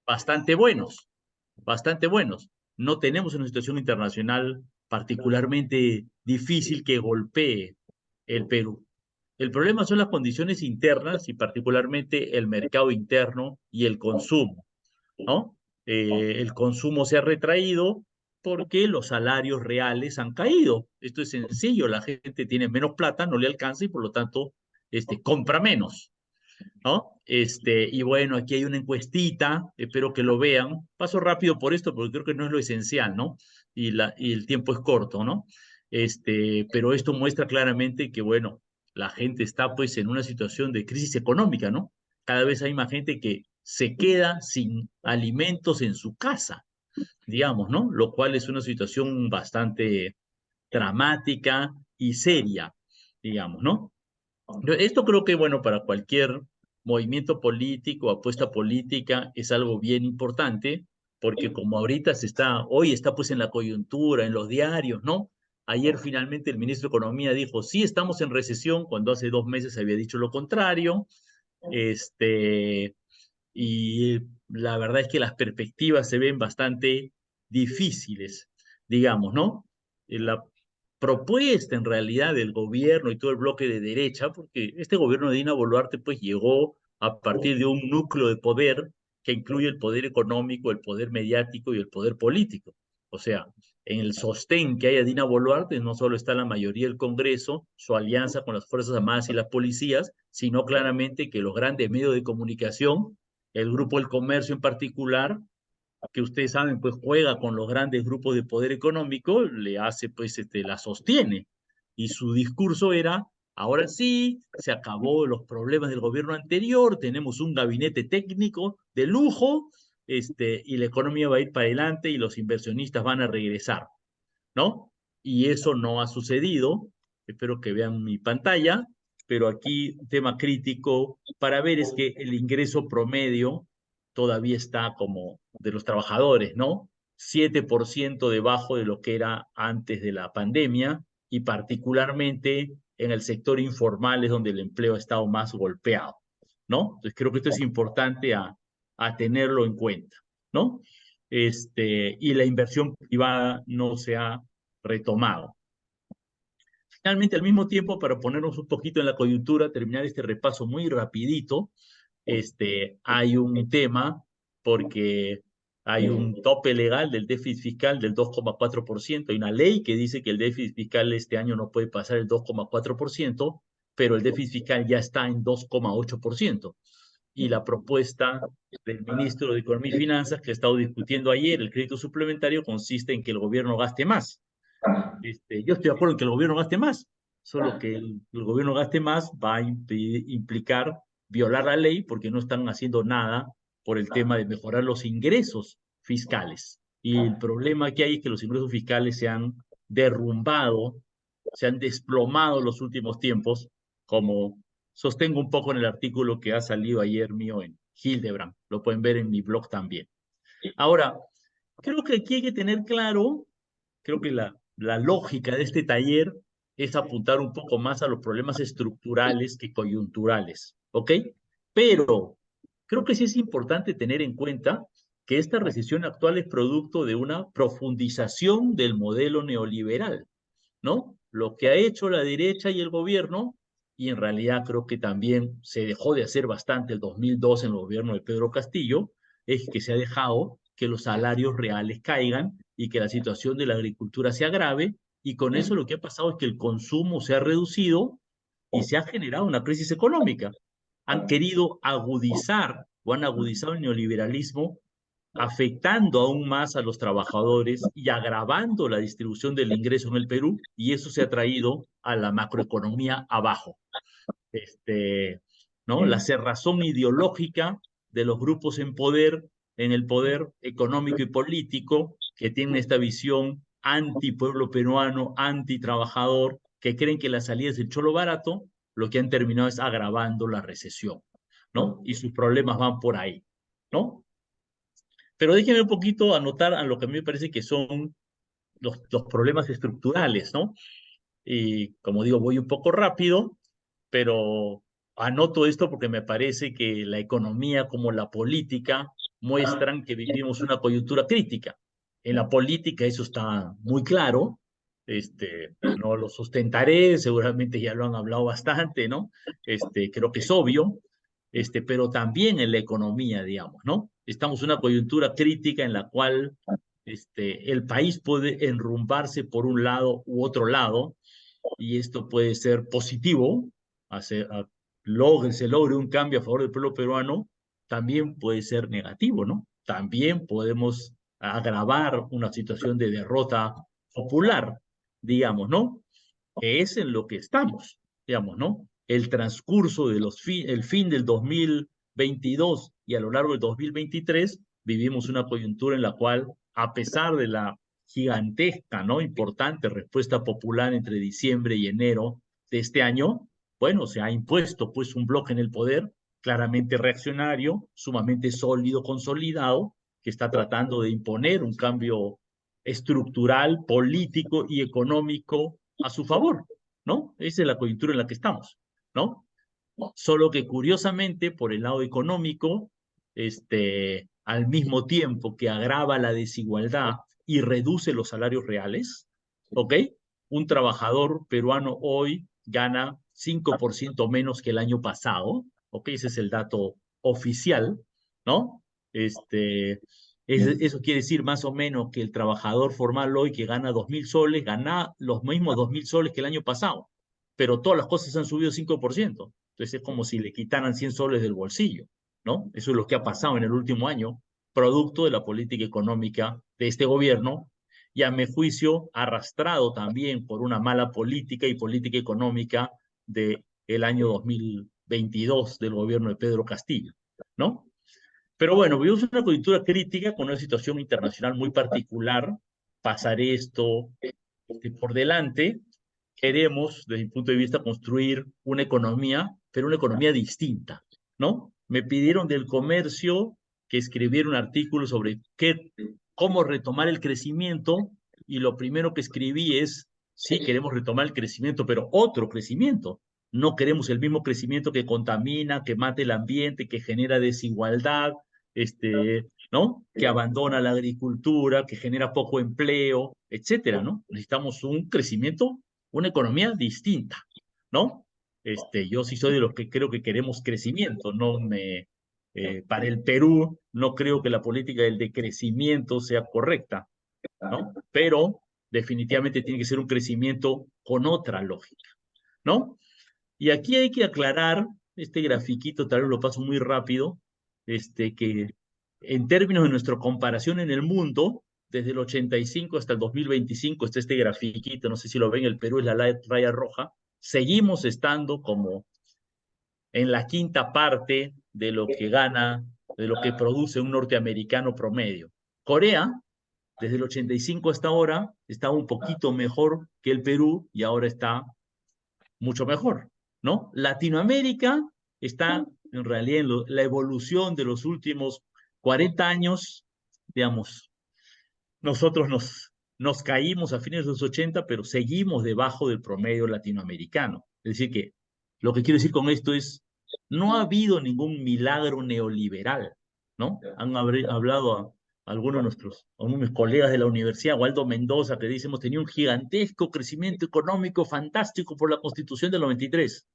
bastante buenos, bastante buenos. No tenemos una situación internacional particularmente difícil que golpee el Perú. El problema son las condiciones internas y particularmente el mercado interno y el consumo, ¿no? El consumo se ha retraído porque los salarios reales han caído. Esto es sencillo, la gente tiene menos plata, no le alcanza y por lo tanto compra menos. ¿No? Y bueno, aquí hay una encuestita, espero que lo vean. Paso rápido por esto porque creo que no es lo esencial, ¿no? Y el tiempo es corto, ¿no? Pero esto muestra claramente que, bueno, la gente está pues en una situación de crisis económica, ¿no? Cada vez hay más gente que se queda sin alimentos en su casa, digamos, ¿no? Lo cual es una situación bastante dramática y seria, digamos, ¿no? Esto creo que, bueno, para cualquier movimiento político, apuesta política, es algo bien importante, porque como ahorita hoy está pues en la coyuntura, en los diarios, ¿no? Ayer finalmente el ministro de Economía dijo, sí, estamos en recesión, cuando hace 2 meses había dicho lo contrario, y la verdad es que las perspectivas se ven bastante difíciles, digamos, ¿no? La propuesta en realidad del gobierno y todo el bloque de derecha, porque este gobierno de Dina Boluarte pues llegó a partir de un núcleo de poder que incluye el poder económico, el poder mediático y el poder político. O sea, en el sostén que hay a Dina Boluarte no solo está la mayoría del Congreso, su alianza con las Fuerzas Armadas y las policías, sino claramente que los grandes medios de comunicación, el Grupo El Comercio en particular, que ustedes saben, pues juega con los grandes grupos de poder económico, le hace, pues, la sostiene. Y su discurso era, ahora sí, se acabó los problemas del gobierno anterior, tenemos un gabinete técnico de lujo, y la economía va a ir para adelante y los inversionistas van a regresar, ¿no? Y eso no ha sucedido. Espero que vean mi pantalla, pero aquí un tema crítico para ver es que el ingreso promedio todavía está como de los trabajadores, ¿no? 7% debajo de lo que era antes de la pandemia y particularmente en el sector informal es donde el empleo ha estado más golpeado, ¿no? Entonces creo que esto es importante a tenerlo en cuenta, ¿no? Y la inversión privada no se ha retomado. Finalmente, al mismo tiempo, para ponernos un poquito en la coyuntura, terminar este repaso muy rapidito, hay un tema porque hay un tope legal del déficit fiscal del 2,4%. Hay una ley que dice que el déficit fiscal este año no puede pasar el 2,4%, pero el déficit fiscal ya está en 2,8%. Y la propuesta del ministro de Economía y Finanzas, que ha estado discutiendo ayer, el crédito suplementario, consiste en que el gobierno gaste más. Yo estoy de acuerdo en que el gobierno gaste más, solo que el gobierno gaste más va a implicar violar la ley porque no están haciendo nada por el tema de mejorar los ingresos fiscales. Y el problema que hay es que los ingresos fiscales se han derrumbado, se han desplomado en los últimos tiempos, como sostengo un poco en el artículo que ha salido ayer mío en Hildebrand. Lo pueden ver en mi blog también. Ahora, creo que aquí hay que tener claro, creo que la lógica de este taller es apuntar un poco más a los problemas estructurales que coyunturales, ¿ok? Pero creo que sí es importante tener en cuenta que esta recesión actual es producto de una profundización del modelo neoliberal, ¿no? Lo que ha hecho la derecha y el gobierno, y en realidad creo que también se dejó de hacer bastante el 2002 en el gobierno de Pedro Castillo, es que se ha dejado que los salarios reales caigan y que la situación de la agricultura se agrave, y con eso lo que ha pasado es que el consumo se ha reducido y se ha generado una crisis económica. Han querido agudizar o han agudizado el neoliberalismo afectando aún más a los trabajadores y agravando la distribución del ingreso en el Perú, y eso se ha traído a la macroeconomía abajo. ¿No? La cerrazón ideológica de los grupos en el poder económico y político, que tienen esta visión anti-pueblo peruano, anti-trabajador, que creen que la salida es el cholo barato, lo que han terminado es agravando la recesión, ¿no? Y sus problemas van por ahí, ¿no? Pero déjenme un poquito anotar a lo que a mí me parece que son los problemas estructurales, ¿no? Y como digo, voy un poco rápido, pero Anoto esto porque me parece que la economía como la política muestran que vivimos una coyuntura crítica. En la política eso está muy claro, no lo sustentaré, seguramente ya lo han hablado bastante, ¿no? Creo que es obvio, pero también en la economía, digamos, ¿no? Estamos en una coyuntura crítica en la cual el país puede enrumbarse por un lado u otro lado, y esto puede ser positivo, hacer, se logre un cambio a favor del pueblo peruano, también puede ser negativo, ¿no? También podemos agravar una situación de derrota popular, digamos, ¿no? Que es en lo que estamos, digamos, ¿no? El transcurso de el fin del 2022 y a lo largo del 2023 vivimos una coyuntura en la cual, a pesar de la gigantesca, ¿no? Importante respuesta popular entre diciembre y enero de este año, bueno, se ha impuesto pues un bloque en el poder claramente reaccionario, sumamente sólido, consolidado, que está tratando de imponer un cambio estructural, político y económico a su favor, ¿no? Esa es la coyuntura en la que estamos, ¿no? Solo que curiosamente, por el lado económico, al mismo tiempo que agrava la desigualdad y reduce los salarios reales, ¿ok? Un trabajador peruano hoy gana 5% menos que el año pasado, ¿ok? Ese es el dato oficial, ¿no? Eso quiere decir más o menos que el trabajador formal hoy que gana 2.000 soles, gana los mismos 2.000 soles que el año pasado, pero todas las cosas han subido 5%. Entonces es como si le quitaran 100 soles del bolsillo, ¿no? Eso es lo que ha pasado en el último año, producto de la política económica de este gobierno, y a mi juicio arrastrado también por una mala política y política económica del año 2022 del gobierno de Pedro Castillo, ¿no? Pero bueno, vivimos una coyuntura crítica con una situación internacional muy particular. Pasaré esto por delante. Queremos, desde mi punto de vista, construir una economía, pero una economía distinta, ¿no? Me pidieron del comercio que escribiera un artículo sobre cómo retomar el crecimiento, y lo primero que escribí es, sí, queremos retomar el crecimiento, pero otro crecimiento. No queremos el mismo crecimiento que contamina, que mate el ambiente, que genera desigualdad, ¿no? Que abandona la agricultura, que genera poco empleo, etcétera, ¿no? Necesitamos un crecimiento, una economía distinta, ¿no? Yo sí soy de los que creo que queremos crecimiento, para el Perú no creo que la política del decrecimiento sea correcta, ¿no? Pero definitivamente tiene que ser un crecimiento con otra lógica, ¿no? Y aquí hay que aclarar, este grafiquito tal vez lo paso muy rápido, que en términos de nuestra comparación en el mundo, desde el 85 hasta el 2025, está este grafiquito, no sé si lo ven, el Perú es la raya roja, seguimos estando como en la quinta parte de lo que gana, de lo que produce un norteamericano promedio. Corea, desde el 85 hasta ahora, está un poquito mejor que el Perú y ahora está mucho mejor, ¿no? Latinoamérica está en realidad en la evolución de los últimos 40 años, digamos, nosotros nos caímos a fines de los 80, pero seguimos debajo del promedio latinoamericano. Es decir, que lo que quiero decir con esto es, no ha habido ningún milagro neoliberal, ¿no? Han hablado a algunos colegas de la universidad, Waldo Mendoza, que dice, hemos tenido un gigantesco crecimiento económico fantástico por la Constitución del 93.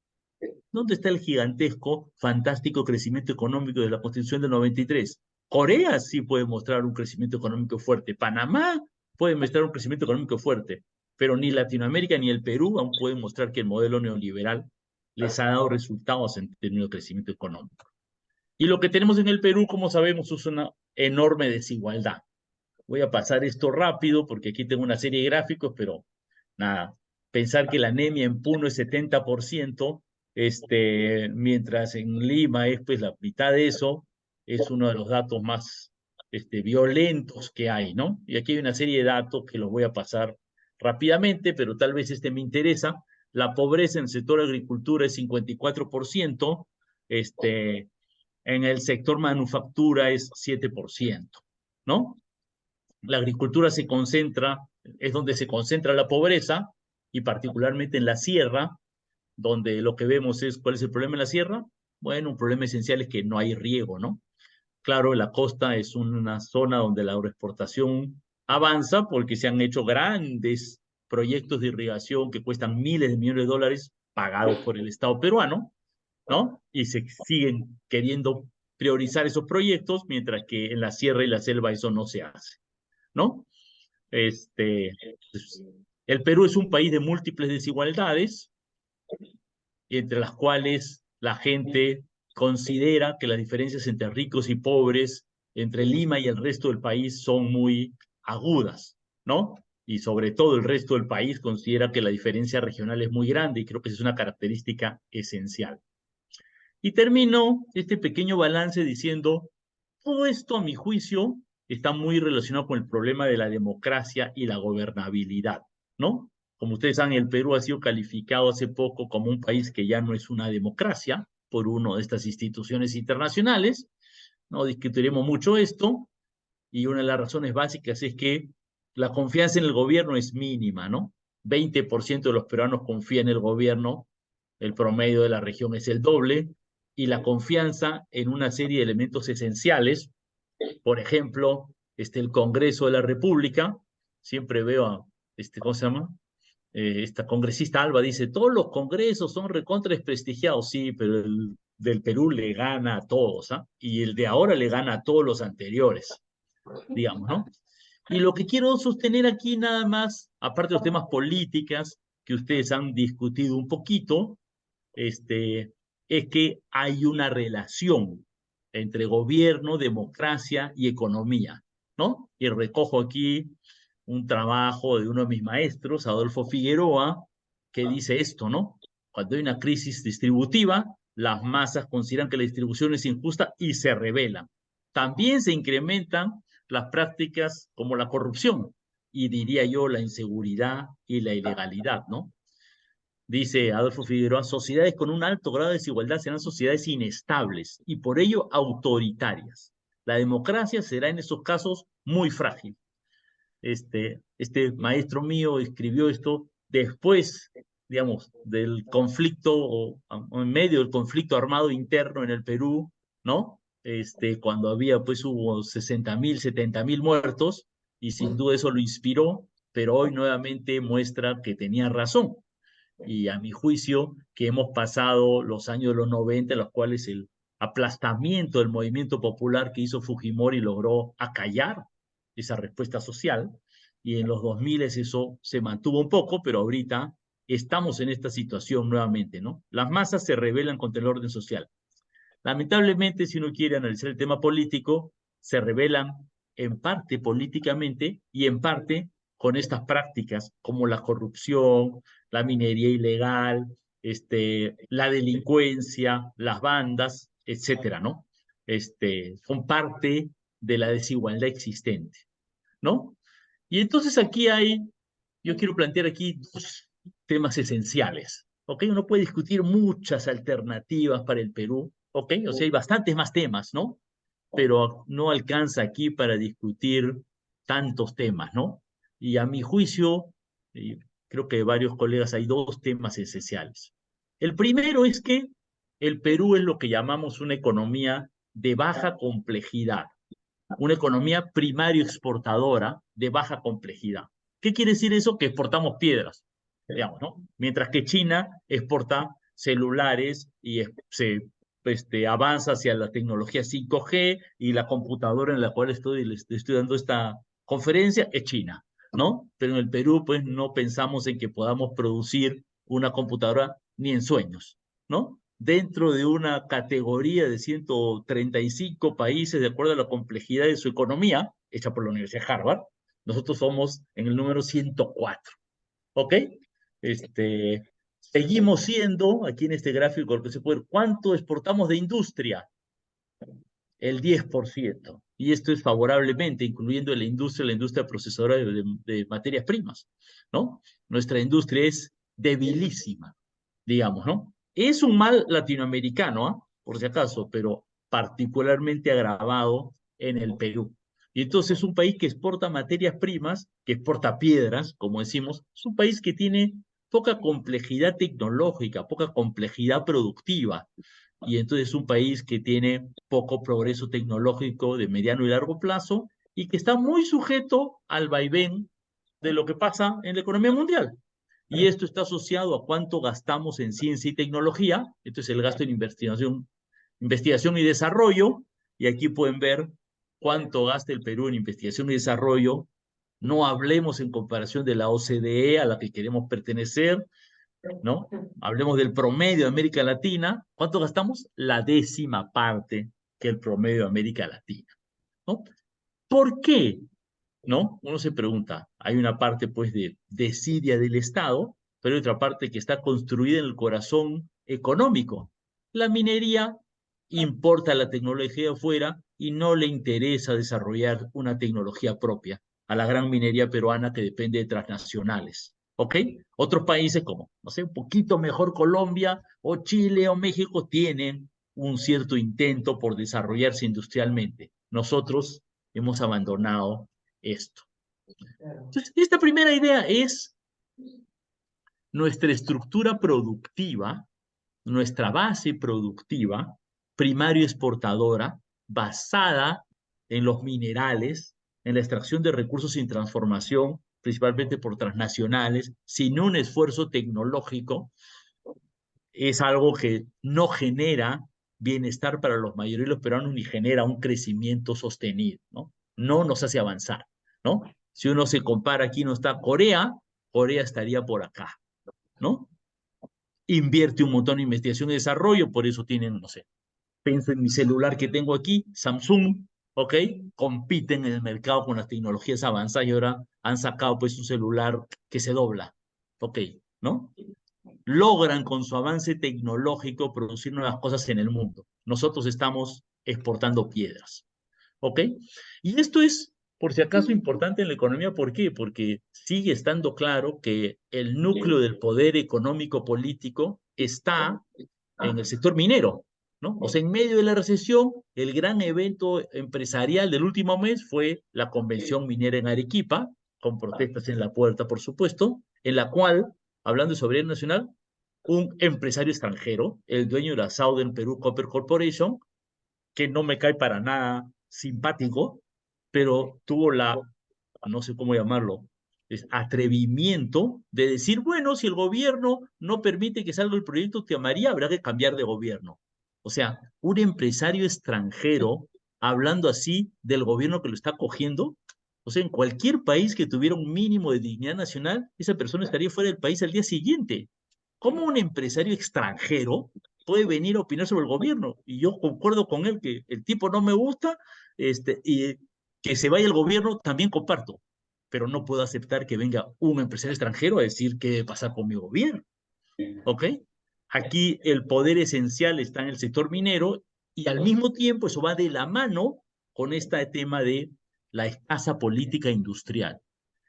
¿Dónde está el gigantesco, fantástico crecimiento económico de la Constitución del 93? Corea sí puede mostrar un crecimiento económico fuerte. Panamá puede mostrar un crecimiento económico fuerte. Pero ni Latinoamérica ni el Perú aún pueden mostrar que el modelo neoliberal les ha dado resultados en términos de crecimiento económico. Y lo que tenemos en el Perú, como sabemos, es una enorme desigualdad. Voy a pasar esto rápido porque aquí tengo una serie de gráficos, pero nada, pensar que la anemia en Puno es 70%, mientras en Lima es pues la mitad de eso, es uno de los datos más violentos que hay, ¿no? Y aquí hay una serie de datos que los voy a pasar rápidamente, pero tal vez me interesa. La pobreza en el sector de agricultura es 54%, en el sector manufactura es 7%, ¿no? La agricultura es donde se concentra la pobreza, y particularmente en la sierra, donde lo que vemos es cuál es el problema en la sierra. Bueno, un problema esencial es que no hay riego, ¿no? Claro, la costa es una zona donde la agroexportación avanza porque se han hecho grandes proyectos de irrigación que cuestan miles de millones de dólares pagados por el Estado peruano, ¿no? Y se siguen queriendo priorizar esos proyectos, mientras que en la sierra y la selva eso no se hace, ¿no? Pues, el Perú es un país de múltiples desigualdades, entre las cuales la gente considera que las diferencias entre ricos y pobres, entre Lima y el resto del país, son muy agudas, ¿no? Y sobre todo el resto del país considera que la diferencia regional es muy grande y creo que esa es una característica esencial. Y termino este pequeño balance diciendo, todo esto a mi juicio está muy relacionado con el problema de la democracia y la gobernabilidad, ¿no? Como ustedes saben, el Perú ha sido calificado hace poco como un país que ya no es una democracia por una de estas instituciones internacionales. No discutiremos mucho esto, y una de las razones básicas es que la confianza en el gobierno es mínima, ¿no? 20% de los peruanos confían en el gobierno, el promedio de la región es el doble, y la confianza en una serie de elementos esenciales, por ejemplo, el Congreso de la República, siempre veo a, ¿cómo se llama? Esta congresista Alba dice, todos los congresos son recontra desprestigiados, sí, pero el del Perú le gana a todos, ¿ah? Y el de ahora le gana a todos los anteriores, digamos, ¿no? Y lo que quiero sostener aquí nada más, aparte de los temas políticas que ustedes han discutido un poquito, es que hay una relación entre gobierno, democracia y economía, ¿no? Y recojo aquí un trabajo de uno de mis maestros, Adolfo Figueroa, que dice esto, ¿no? Cuando hay una crisis distributiva, las masas consideran que la distribución es injusta y se rebelan. También se incrementan las prácticas como la corrupción y diría yo la inseguridad y la ilegalidad, ¿no? Dice Adolfo Figueroa, sociedades con un alto grado de desigualdad serán sociedades inestables y por ello autoritarias. La democracia será en esos casos muy frágil. Este maestro mío escribió esto después, digamos, del conflicto o en medio del conflicto armado interno en el Perú, ¿no? Cuando había, pues hubo 60.000, 70.000 muertos y sin duda eso lo inspiró, pero hoy nuevamente muestra que tenía razón. Y a mi juicio, que hemos pasado los años de los 90, en los cuales el aplastamiento del movimiento popular que hizo Fujimori logró acallar esa respuesta social, y en los 2000 eso se mantuvo un poco, pero ahorita estamos en esta situación nuevamente, ¿no? Las masas se rebelan contra el orden social. Lamentablemente, si uno quiere analizar el tema político, se rebelan en parte políticamente y en parte con estas prácticas como la corrupción, la minería ilegal, la delincuencia, las bandas, etcétera, ¿no? Son parte de la desigualdad existente, ¿no? Y entonces yo quiero plantear aquí dos temas esenciales, ¿ok? Uno puede discutir muchas alternativas para el Perú, ¿ok? O sea, hay bastantes más temas, ¿no? Pero no alcanza aquí para discutir tantos temas, ¿no? Y a mi juicio, y creo que varios colegas, hay dos temas esenciales. El primero es que el Perú es lo que llamamos una economía de baja complejidad, una economía primario exportadora de baja complejidad. ¿Qué quiere decir eso? Que exportamos piedras, digamos, ¿no? Mientras que China exporta celulares y avanza hacia la tecnología 5G, y la computadora en la cual les estoy dando esta conferencia es China, ¿no? Pero en el Perú, pues, no pensamos en que podamos producir una computadora ni en sueños, ¿no? Dentro de una categoría de 135 países, de acuerdo a la complejidad de su economía, hecha por la Universidad de Harvard, nosotros somos en el número 104, ¿ok? Seguimos siendo, aquí en este gráfico, lo que se puede ver, ¿cuánto exportamos de industria? El 10%. Y esto es favorablemente, incluyendo la industria procesadora de materias primas, ¿no? Nuestra industria es debilísima, digamos, ¿no? Es un mal latinoamericano, ¿ah? Por si acaso, pero particularmente agravado en el Perú. Y entonces un país que exporta materias primas, que exporta piedras, como decimos, es un país que tiene poca complejidad tecnológica, poca complejidad productiva. Y entonces es un país que tiene poco progreso tecnológico de mediano y largo plazo y que está muy sujeto al vaivén de lo que pasa en la economía mundial. Y esto está asociado a cuánto gastamos en ciencia y tecnología. Esto es el gasto en investigación y desarrollo. Y aquí pueden ver cuánto gasta el Perú en investigación y desarrollo. No hablemos en comparación de la OCDE a la que queremos pertenecer, ¿no? Hablemos del promedio de América Latina. ¿Cuánto gastamos? La 10ª parte que el promedio de América Latina, ¿no? ¿Por qué? ¿No? Uno se pregunta, hay una parte pues de desidia del Estado, pero hay otra parte que está construida en el corazón económico. La minería importa la tecnología de afuera y no le interesa desarrollar una tecnología propia a la gran minería peruana que depende de transnacionales. ¿Ok? Otros países como, no sé, un poquito mejor Colombia o Chile o México tienen un cierto intento por desarrollarse industrialmente. Nosotros hemos abandonado esto. Entonces, esta primera idea es nuestra estructura productiva, nuestra base productiva, primario exportadora, basada en los minerales, en la extracción de recursos sin transformación, principalmente por transnacionales, sin un esfuerzo tecnológico, es algo que no genera bienestar para los mayoría de los peruanos ni genera un crecimiento sostenido, ¿no? No nos hace avanzar, ¿no? Si uno se compara, aquí no está Corea, Corea estaría por acá, ¿no? Invierte un montón en investigación y desarrollo, por eso tienen, no sé, pienso en mi celular que tengo aquí, Samsung, ¿ok? Compiten en el mercado con las tecnologías avanzadas y ahora han sacado pues un celular que se dobla, ¿ok? ¿No? Logran con su avance tecnológico producir nuevas cosas en el mundo. Nosotros estamos exportando piedras, ¿ok? Y esto es, por si acaso, importante en la economía. ¿Por qué? Porque sigue estando claro que el núcleo del poder económico político está en el sector minero, ¿no? O sea, en medio de la recesión, el gran evento empresarial del último mes fue la convención minera en Arequipa, con protestas en la puerta, por supuesto, en la cual, hablando de soberanía nacional, un empresario extranjero, el dueño de la Southern Peru Copper Corporation, que no me cae para nada simpático, pero tuvo la, no sé cómo llamarlo, es atrevimiento de decir, bueno, si el gobierno no permite que salga el proyecto Tía María, habrá que cambiar de gobierno. O sea, un empresario extranjero hablando así del gobierno que lo está cogiendo, o sea, en cualquier país que tuviera un mínimo de dignidad nacional, esa persona estaría fuera del país al día siguiente. ¿Cómo un empresario extranjero puede venir a opinar sobre el gobierno? Y yo concuerdo con él que el tipo no me gusta, y que se vaya el gobierno también comparto, pero no puedo aceptar que venga un empresario extranjero a decir qué debe pasar con mi gobierno, ¿ok? Aquí el poder esencial está en el sector minero y al mismo tiempo eso va de la mano con este tema de la escasa política industrial.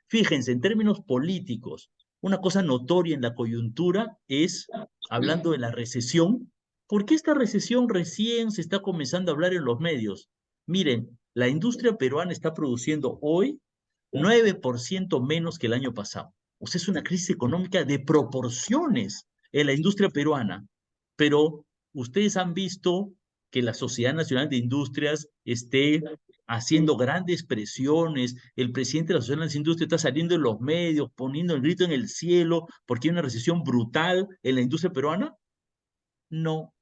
Fíjense, en términos políticos, una cosa notoria en la coyuntura es, hablando de la recesión, ¿por qué esta recesión recién se está comenzando a hablar en los medios? Miren, la industria peruana está produciendo hoy 9% menos que el año pasado. O sea, es una crisis económica de proporciones en la industria peruana. Pero ustedes han visto que la Sociedad Nacional de Industrias esté haciendo grandes presiones, el presidente de la Sociedad Nacional de Industrias está saliendo en los medios, poniendo el grito en el cielo porque hay una recesión brutal en la industria peruana. No,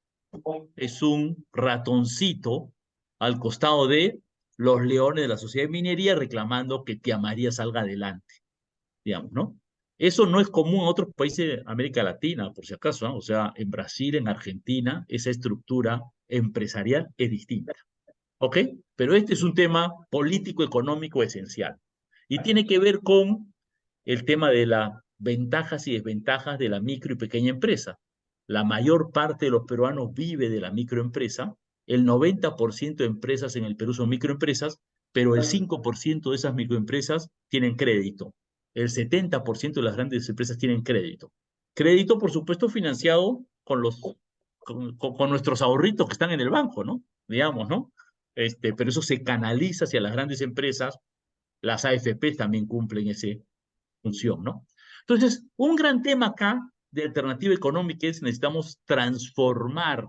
es un ratoncito al costado de los leones de la sociedad de minería reclamando que Tía María salga adelante, digamos, ¿no? Eso no es común en otros países de América Latina, por si acaso, ¿no? O sea, en Brasil, en Argentina, esa estructura empresarial es distinta, ¿ok? Pero este es un tema político-económico esencial y tiene que ver con el tema de las ventajas y desventajas de la micro y pequeña empresa. La mayor parte de los peruanos vive de la microempresa, el 90% de empresas en el Perú son microempresas, pero el 5% de esas microempresas tienen crédito. El 70% de las grandes empresas tienen crédito. Crédito, por supuesto, financiado con nuestros ahorritos que están en el banco, ¿no? Digamos, ¿no? Pero eso se canaliza hacia las grandes empresas. Las AFP también cumplen esa función, ¿no? Entonces, un gran tema acá de alternativa económica es necesitamos transformar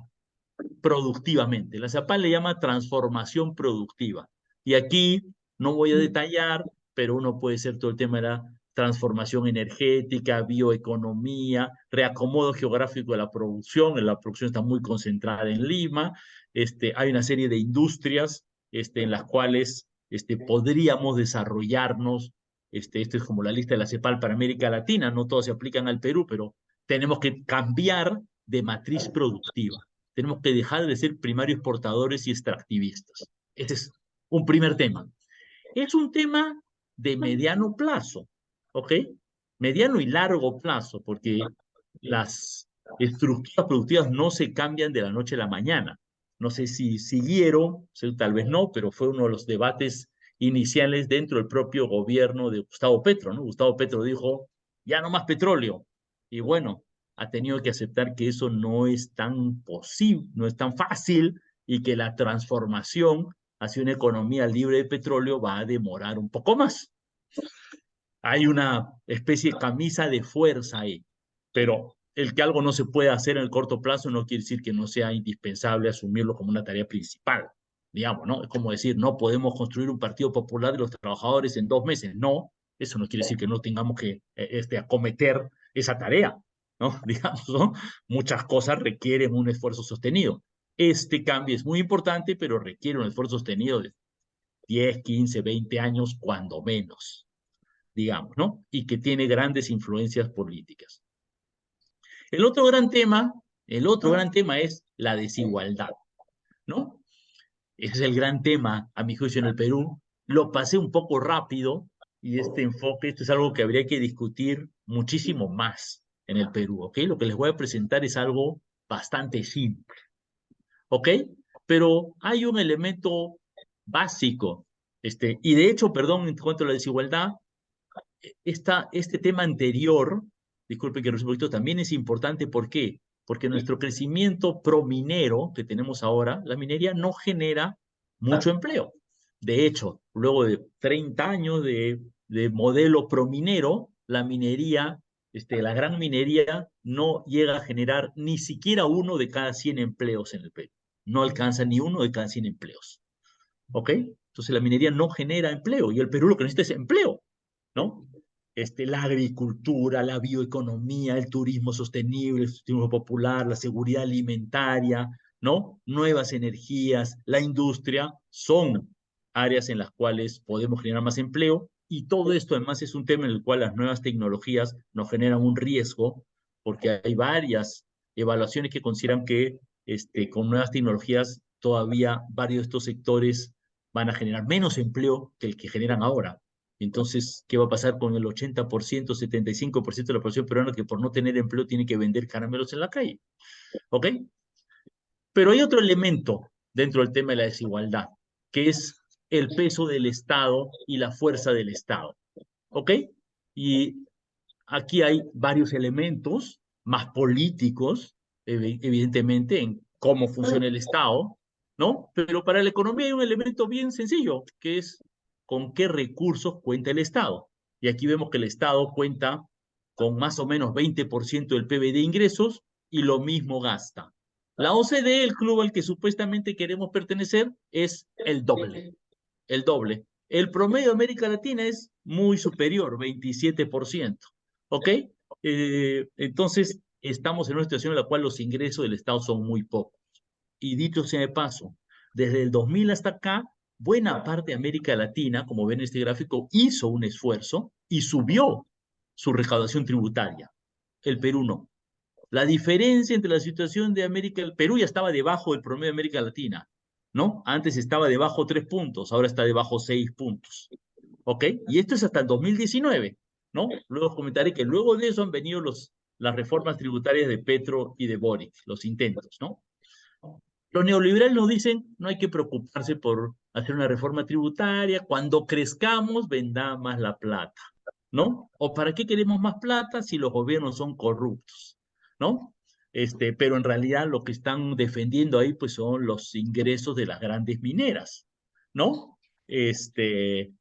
productivamente. La CEPAL le llama transformación productiva. Y aquí no voy a detallar, pero uno puede ser todo el tema de la transformación energética, bioeconomía, reacomodo geográfico de la producción. La producción está muy concentrada en Lima. Hay una serie de industrias en las cuales podríamos desarrollarnos. Esto es como la lista de la CEPAL para América Latina. No todos se aplican al Perú, pero tenemos que cambiar de matriz productiva. Tenemos que dejar de ser primarios exportadores y extractivistas. Este es un primer tema. Es un tema de mediano plazo, ¿ok? Mediano y largo plazo, porque las estructuras productivas no se cambian de la noche a la mañana. No sé si siguieron, tal vez no, pero fue uno de los debates iniciales dentro del propio gobierno de Gustavo Petro, ¿no? Gustavo Petro dijo, ya no más petróleo. Y bueno, ha tenido que aceptar que eso no es tan posible, no es tan fácil y que la transformación hacia una economía libre de petróleo va a demorar un poco más. Hay una especie de camisa de fuerza ahí, pero el que algo no se pueda hacer en el corto plazo no quiere decir que no sea indispensable asumirlo como una tarea principal, digamos, ¿no? Es como decir, no podemos construir un partido popular de los trabajadores en 2 meses, no, eso no quiere decir que no tengamos que acometer esa tarea, ¿no? Digamos, ¿no? Muchas cosas requieren un esfuerzo sostenido. Este cambio es muy importante, pero requiere un esfuerzo sostenido de 10, 15, 20 años, cuando menos, digamos, ¿no? Y que tiene grandes influencias políticas. El otro gran tema, el otro gran tema es la desigualdad, ¿no? Ese es el gran tema, a mi juicio, en el Perú. Lo pasé un poco rápido y este enfoque, esto es algo que habría que discutir muchísimo más en el Perú, ¿ok? Lo que les voy a presentar es algo bastante simple, ¿ok? Pero hay un elemento básico, y de hecho, perdón, en cuanto a la desigualdad, este tema anterior, disculpe que un poquito, también es importante. ¿Por qué? Porque nuestro crecimiento prominero que tenemos ahora, la minería no genera mucho empleo. De hecho, luego de 30 años de modelo prominero, la minería, la gran minería, no llega a generar ni siquiera uno de cada 100 empleos en el Perú. No alcanza ni uno de cada 100 empleos. ¿Ok? Entonces la minería no genera empleo y el Perú lo que necesita es empleo, ¿no? La agricultura, la bioeconomía, el turismo sostenible, el turismo popular, la seguridad alimentaria, ¿no? Nuevas energías, la industria, son áreas en las cuales podemos generar más empleo y todo esto además es un tema en el cual las nuevas tecnologías nos generan un riesgo porque hay varias evaluaciones que consideran que con nuevas tecnologías todavía varios de estos sectores van a generar menos empleo que el que generan ahora. Entonces, ¿qué va a pasar con el 80%, 75% de la población peruana que por no tener empleo tiene que vender caramelos en la calle? ¿Ok? Pero hay otro elemento dentro del tema de la desigualdad, que es el peso del Estado y la fuerza del Estado. ¿Ok? Y aquí hay varios elementos más políticos, evidentemente, en cómo funciona el Estado, ¿no? Pero para la economía hay un elemento bien sencillo, que es con qué recursos cuenta el Estado. Y aquí vemos que el Estado cuenta con más o menos 20% del PIB de ingresos y lo mismo gasta. La OCDE, el club al que supuestamente queremos pertenecer, es el doble, el doble. El promedio de América Latina es muy superior, 27%. ¿Ok? Entonces, estamos en una situación en la cual los ingresos del Estado son muy pocos. Y dicho sea de paso, desde el 2000 hasta acá, buena parte de América Latina, como ven en este gráfico, hizo un esfuerzo y subió su recaudación tributaria. El Perú no. La diferencia entre la situación de América, el Perú ya estaba debajo del promedio de América Latina, ¿no? Antes estaba debajo 3 puntos, ahora está debajo 6 puntos, ¿ok? Y esto es hasta el 2019, ¿no? Luego comentaré que luego de eso han venido las reformas tributarias de Petro y de Boric, los intentos, ¿no? Los neoliberales nos dicen, no hay que preocuparse por hacer una reforma tributaria, cuando crezcamos vendrá más la plata, ¿no? ¿O para qué queremos más plata si los gobiernos son corruptos, ¿no? Pero en realidad lo que están defendiendo ahí pues son los ingresos de las grandes mineras, ¿no? Este,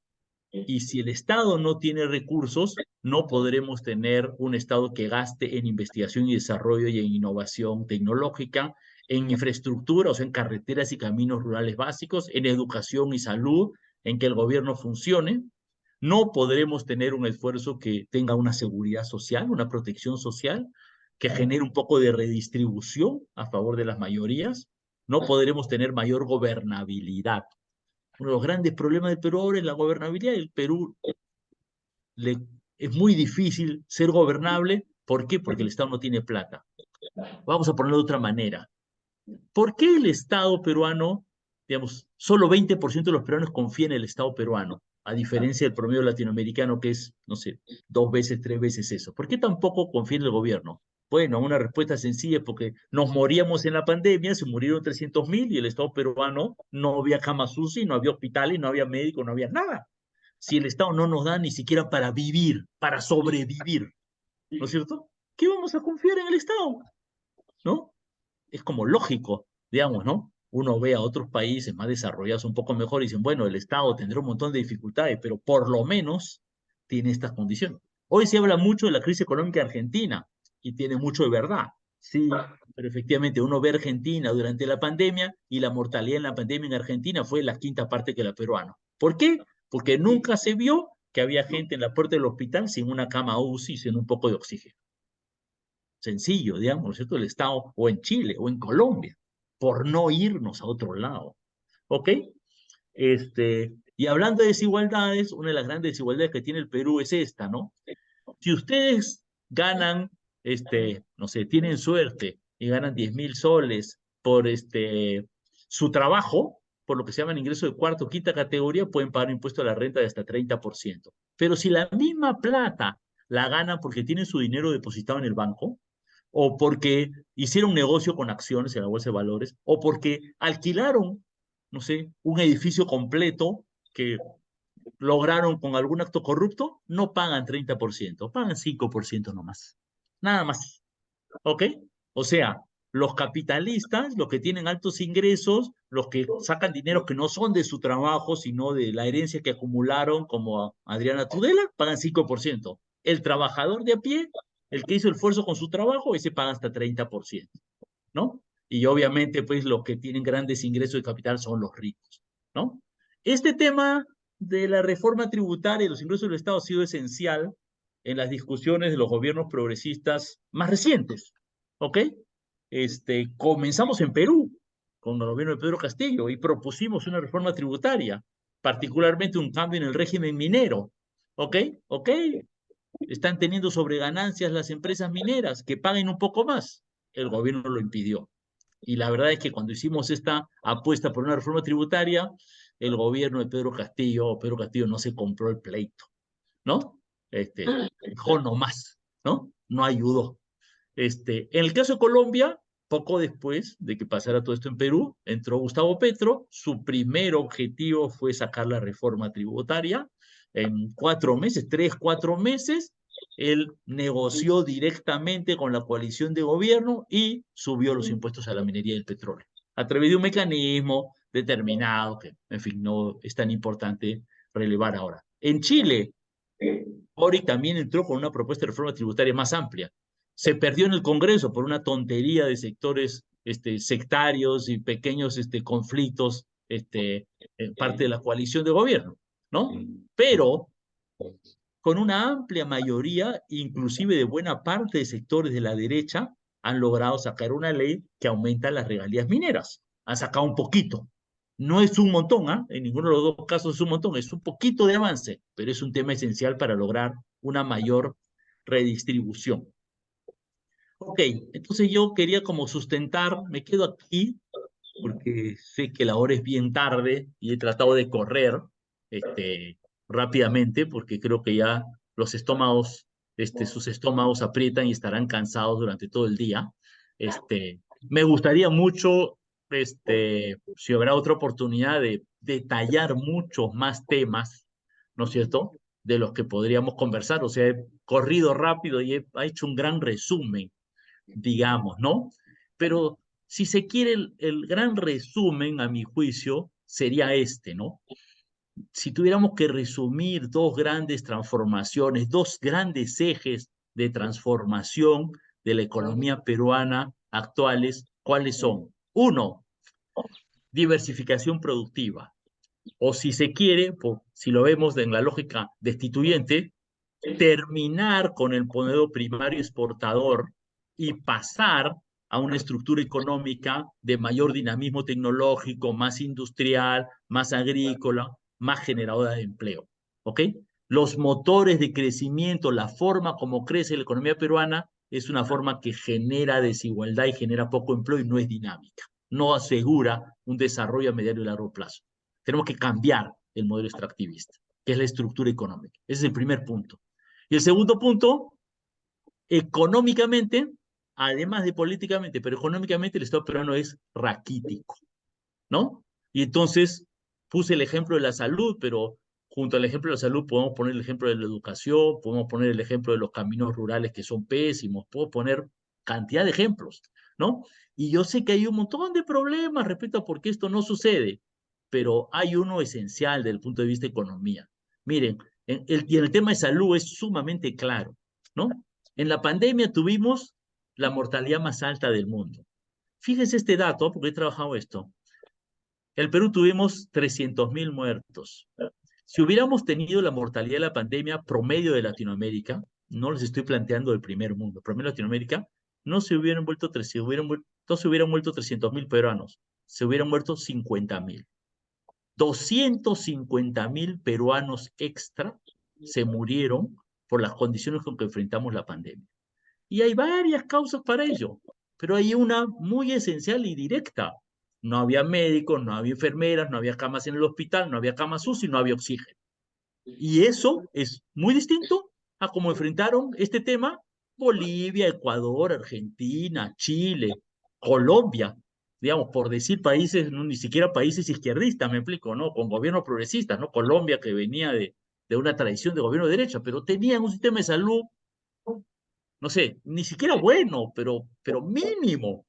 Y si el Estado no tiene recursos, no podremos tener un Estado que gaste en investigación y desarrollo y en innovación tecnológica, en infraestructura, o sea, en carreteras y caminos rurales básicos, en educación y salud, en que el gobierno funcione. No podremos tener un esfuerzo que tenga una seguridad social, una protección social, que genere un poco de redistribución a favor de las mayorías. No podremos tener mayor gobernabilidad. Uno de los grandes problemas del Perú ahora es la gobernabilidad. El Perú le, es muy difícil ser gobernable. ¿Por qué? Porque el Estado no tiene plata. Vamos a ponerlo de otra manera. ¿Por qué el Estado peruano, digamos, solo 20% de los peruanos confían en el Estado peruano, a diferencia del promedio latinoamericano que es, no sé, 2 veces, 3 veces eso? ¿Por qué tampoco confía en el gobierno? Bueno, una respuesta sencilla es porque nos moríamos en la pandemia, se murieron 300.000 y el Estado peruano no había camas UCI, no había hospitales, no había médicos, no había nada. Si el Estado no nos da ni siquiera para vivir, para sobrevivir, ¿no es cierto? ¿Qué vamos a confiar en el Estado? ¿No? Es como lógico, digamos, ¿no? Uno ve a otros países más desarrollados un poco mejor y dicen, bueno, el Estado tendrá un montón de dificultades, pero por lo menos tiene estas condiciones. Hoy se habla mucho de la crisis económica argentina y tiene mucho de verdad. Sí, pero efectivamente uno ve Argentina durante la pandemia y la mortalidad en la pandemia en Argentina fue la quinta parte que la peruana. ¿Por qué? Porque nunca se vio que había gente en la puerta del hospital sin una cama UCI, sin un poco de oxígeno. Sencillo, digamos, ¿no es cierto? El Estado, o en Chile, o en Colombia, por no irnos a otro lado. ¿Ok? Y hablando de desigualdades, una de las grandes desigualdades que tiene el Perú es esta, ¿no? Si ustedes ganan, no sé, tienen suerte y ganan 10.000 soles por su trabajo, por lo que se llama ingreso de cuarta o quinta categoría, pueden pagar impuesto a la renta de hasta 30%. Pero si la misma plata la ganan porque tienen su dinero depositado en el banco, o porque hicieron negocio con acciones en la bolsa de valores, o porque alquilaron, no sé, un edificio completo que lograron con algún acto corrupto, no pagan 30%, pagan 5% nomás. Nada más. ¿Ok? O sea, los capitalistas, los que tienen altos ingresos, los que sacan dinero que no son de su trabajo, sino de la herencia que acumularon, como Adriana Tudela, pagan 5%. El trabajador de a pie, el que hizo el esfuerzo con su trabajo, ese paga hasta 30%, ¿no? Y obviamente, pues, los que tienen grandes ingresos de capital son los ricos, ¿no? Este tema de la reforma tributaria y los ingresos del Estado ha sido esencial en las discusiones de los gobiernos progresistas más recientes, ¿ok? Comenzamos en Perú, con el gobierno de Pedro Castillo, y propusimos una reforma tributaria, particularmente un cambio en el régimen minero, ¿ok? ¿Ok? Están teniendo sobreganancias las empresas mineras, que paguen un poco más. El gobierno lo impidió. Y la verdad es que cuando hicimos esta apuesta por una reforma tributaria, el gobierno de Pedro Castillo no se compró el pleito, ¿no? Dijo no más, ¿no? No ayudó. En el caso de Colombia, poco después de que pasara todo esto en Perú, entró Gustavo Petro. Su primer objetivo fue sacar la reforma tributaria. En 4 meses, 3, 4 meses, él negoció directamente con la coalición de gobierno y subió los impuestos a la minería del petróleo, a través de un mecanismo determinado que, en fin, no es tan importante relevar ahora. En Chile, Boric también entró con una propuesta de reforma tributaria más amplia. Se perdió en el Congreso por una tontería de sectores sectarios y pequeños conflictos en parte de la coalición de gobierno, ¿no? Pero con una amplia mayoría, inclusive de buena parte de sectores de la derecha, han logrado sacar una ley que aumenta las regalías mineras. Han sacado un poquito. No es un montón, ¿ah? En ninguno de los dos casos es un montón, es un poquito de avance, pero es un tema esencial para lograr una mayor redistribución. Ok, entonces yo quería como sustentar, me quedo aquí porque sé que la hora es bien tarde y he tratado de correr rápidamente porque creo que ya los estómagos, sus estómagos aprietan y estarán cansados durante todo el día. Me gustaría mucho, si habrá otra oportunidad de detallar muchos más temas, ¿no es cierto? De los que podríamos conversar. O sea, he corrido rápido y he hecho un gran resumen, digamos, ¿no? Pero si se quiere, el gran resumen, a mi juicio, sería ¿no? si tuviéramos que resumir dos grandes transformaciones, dos grandes ejes de transformación de la economía peruana actuales, ¿cuáles son? Uno, diversificación productiva. O si se quiere, si lo vemos en la lógica destituyente, terminar con el modelo primario exportador y pasar a una estructura económica de mayor dinamismo tecnológico, más industrial, más agrícola, más generadora de empleo. ¿Ok? Los motores de crecimiento, la forma como crece la economía peruana, es una forma que genera desigualdad y genera poco empleo y no es dinámica. No asegura un desarrollo a mediano y largo plazo. Tenemos que cambiar el modelo extractivista, que es la estructura económica. Ese es el primer punto. Y el segundo punto, económicamente, además de políticamente, pero económicamente el Estado peruano es raquítico, ¿no? Y entonces puse el ejemplo de la salud, pero junto al ejemplo de la salud podemos poner el ejemplo de la educación, podemos poner el ejemplo de los caminos rurales que son pésimos, puedo poner cantidad de ejemplos, ¿no? Y yo sé que hay un montón de problemas respecto a por qué esto no sucede, pero hay uno esencial desde el punto de vista de economía. Miren, y en el tema de salud es sumamente claro, ¿no? En la pandemia tuvimos la mortalidad más alta del mundo. Fíjense este dato, porque he trabajado esto. En el Perú tuvimos 300.000 muertos. Si hubiéramos tenido la mortalidad de la pandemia promedio de Latinoamérica, no les estoy planteando el primer mundo, promedio de Latinoamérica, no se hubieran vuelto, no se hubieran muerto 300.000 peruanos, se hubieran muerto 50.000. 250.000 peruanos extra se murieron por las condiciones con que enfrentamos la pandemia. Y hay varias causas para ello, pero hay una muy esencial y directa. No había médicos, no había enfermeras, no había camas en el hospital, no había camas UCI, no había oxígeno. Y eso es muy distinto a cómo enfrentaron este tema Bolivia, Ecuador, Argentina, Chile, Colombia, digamos, por decir países, no, ni siquiera países izquierdistas, me explico, ¿no? Con gobiernos progresistas, ¿no? Colombia que venía de una tradición de gobierno de derecha, pero tenían un sistema de salud, no sé, ni siquiera bueno, pero mínimo.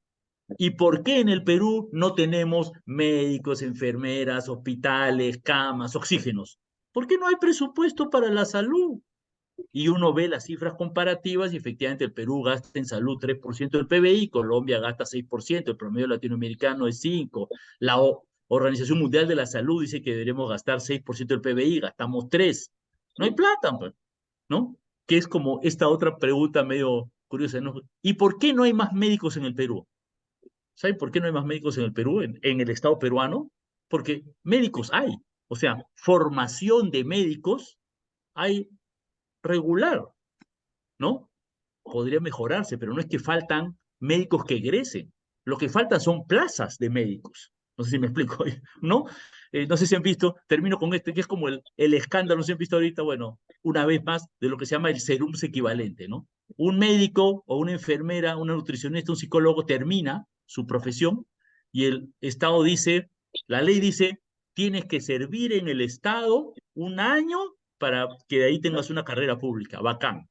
¿Y por qué en el Perú no tenemos médicos, enfermeras, hospitales, camas, oxígenos? ¿Por qué no hay presupuesto para la salud? Y uno ve las cifras comparativas y efectivamente el Perú gasta en salud 3% del PBI, Colombia gasta 6%, el promedio latinoamericano es 5%, la Organización Mundial de la Salud dice que deberemos gastar 6% del PBI, gastamos 3%. No hay plata, pues, ¿no? Que es como esta otra pregunta medio curiosa, ¿no? ¿Y por qué no hay más médicos en el Perú? ¿Sabe por qué no hay más médicos en el Perú, en el Estado peruano? Porque médicos hay, o sea, formación de médicos hay regular, ¿no? Podría mejorarse, pero no es que faltan médicos que egresen. Lo que faltan son plazas de médicos. No sé si me explico, ¿no? No sé si han visto, termino con este, que es como el escándalo, no sé si han visto ahorita, bueno, una vez más, de lo que se llama el serums equivalente, ¿no? Un médico o una enfermera, una nutricionista, un psicólogo termina su profesión y el Estado dice, la ley dice, tienes que servir en el Estado un año para que de ahí tengas una carrera pública, bacán.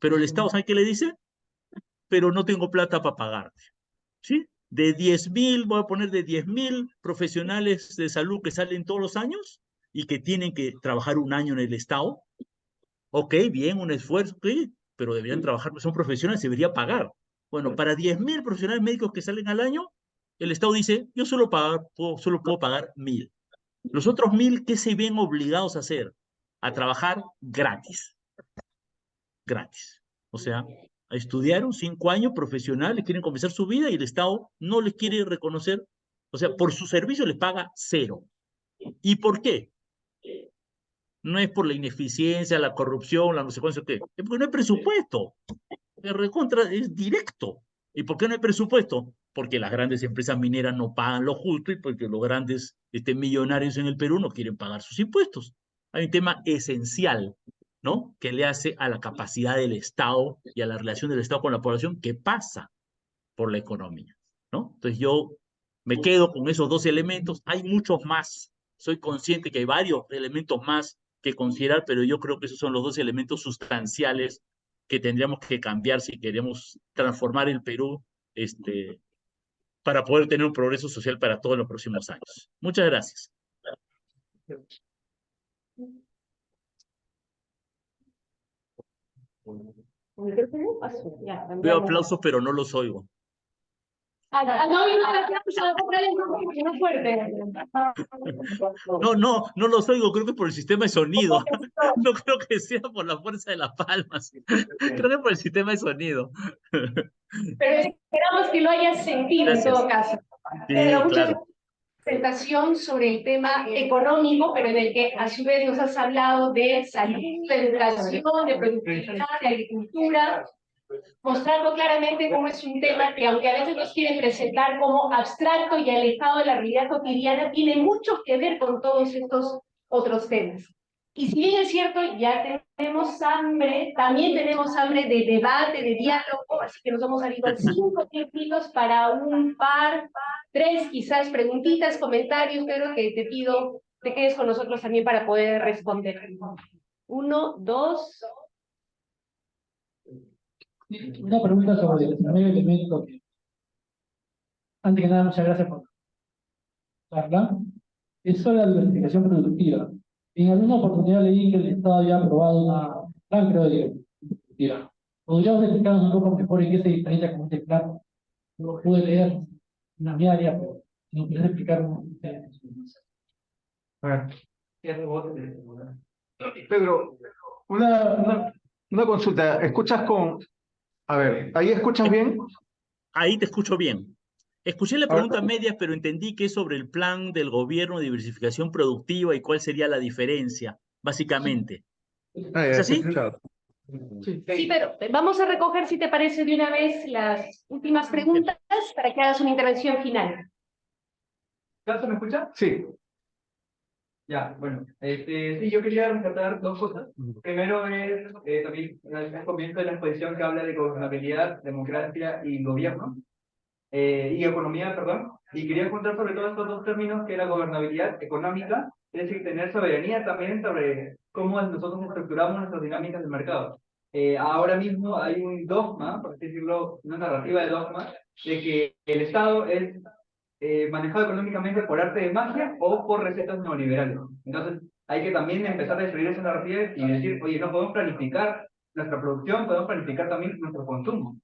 Pero el Estado, ¿sabe qué le dice? Pero no tengo plata para pagarte, ¿sí? De 10.000, voy a poner de 10.000 profesionales de salud que salen todos los años y que tienen que trabajar un año en el Estado. Ok, bien, un esfuerzo, ¿sí? Pero deberían trabajar, son profesionales, se debería pagar. Bueno, para 10.000 profesionales médicos que salen al año, el Estado dice, yo solo puedo pagar 1.000. Los otros 1.000, ¿qué se ven obligados a hacer? A trabajar gratis, gratis. O sea, estudiaron 5 años profesionales, quieren comenzar su vida y el Estado no les quiere reconocer, o sea, por su servicio les paga cero. ¿Y por qué? No es por la ineficiencia, la corrupción, la no sé cuánto, ¿qué? Es porque no hay presupuesto. El recontra es directo. ¿Y por qué no hay presupuesto? Porque las grandes empresas mineras no pagan lo justo y porque los grandes millonarios en el Perú no quieren pagar sus impuestos. Hay un tema esencial, ¿no? Que le hace a la capacidad del Estado y a la relación del Estado con la población que pasa por la economía, ¿no? Entonces yo me quedo con esos dos elementos. Hay muchos más. Soy consciente que hay varios elementos más que considerar, pero yo creo que esos son los dos elementos sustanciales que tendríamos que cambiar si queremos transformar el Perú para poder tener un progreso social para todos los próximos años. Muchas gracias. ¿El micrófono? Ya, Veo cambiamos. aplausos, pero no los oigo. No, no fuerte. No los oigo, creo que por el sistema de sonido. No creo que sea por la fuerza de las palmas. Creo que por el sistema de sonido. Pero esperamos que lo hayas sentido en Gracias. todo caso. Sí, Pero muchas claro. presentación sobre el tema económico, pero en el que a su vez nos has hablado de salud, de educación, de productividad, de agricultura, mostrando claramente cómo es un tema que, aunque a veces nos quieren presentar como abstracto y alejado de la realidad cotidiana, tiene mucho que ver con todos estos otros temas. Y si bien es cierto, ya tenemos hambre, también tenemos hambre de debate, de diálogo, así que nos vamos a ir a 5 minutitos para un par, 3 quizás preguntitas, comentarios, pero que te pido te quedes con nosotros también para poder responder. 1, 2. Una pregunta sobre el primer elemento. Antes que nada, muchas gracias por la charla. Es sobre la diversificación productiva. En alguna oportunidad leí que el Estado había aprobado un plan, creo, de diversificación productiva. ¿Podríamos explicarnos un poco mejor en qué se diferencia con este plan? No lo pude leer en mi área, pero si nos puedes explicar un poco. A ver, Pedro, una, una, una consulta. ¿Escuchas con... A ver, ¿ahí escuchas bien? Ahí te escucho bien. Escuché la A ver, pregunta media, pero entendí que es sobre el plan del gobierno de diversificación productiva y cuál sería la diferencia, básicamente. ¿Es ya te he así? escuchado. Sí, pero vamos a recoger, si te parece, de una vez las últimas preguntas para que hagas una intervención final. ¿Ya se me escucha? Sí. Ya, bueno, sí, yo quería rescatar dos cosas. Primero es también el comienzo de la exposición que habla de gobernabilidad, democracia y gobierno, y economía, perdón. Y quería contar sobre todo estos dos términos, que es la gobernabilidad económica, es decir, tener soberanía también sobre cómo nosotros estructuramos nuestras dinámicas de mercado. Ahora mismo hay un dogma, por así decirlo, una narrativa de dogma, de que el Estado es manejado económicamente por arte de magia o por recetas neoliberales. Entonces, hay que también empezar a destruir esa narrativa y decir, oye, no podemos planificar nuestra producción, podemos planificar también nuestro consumo.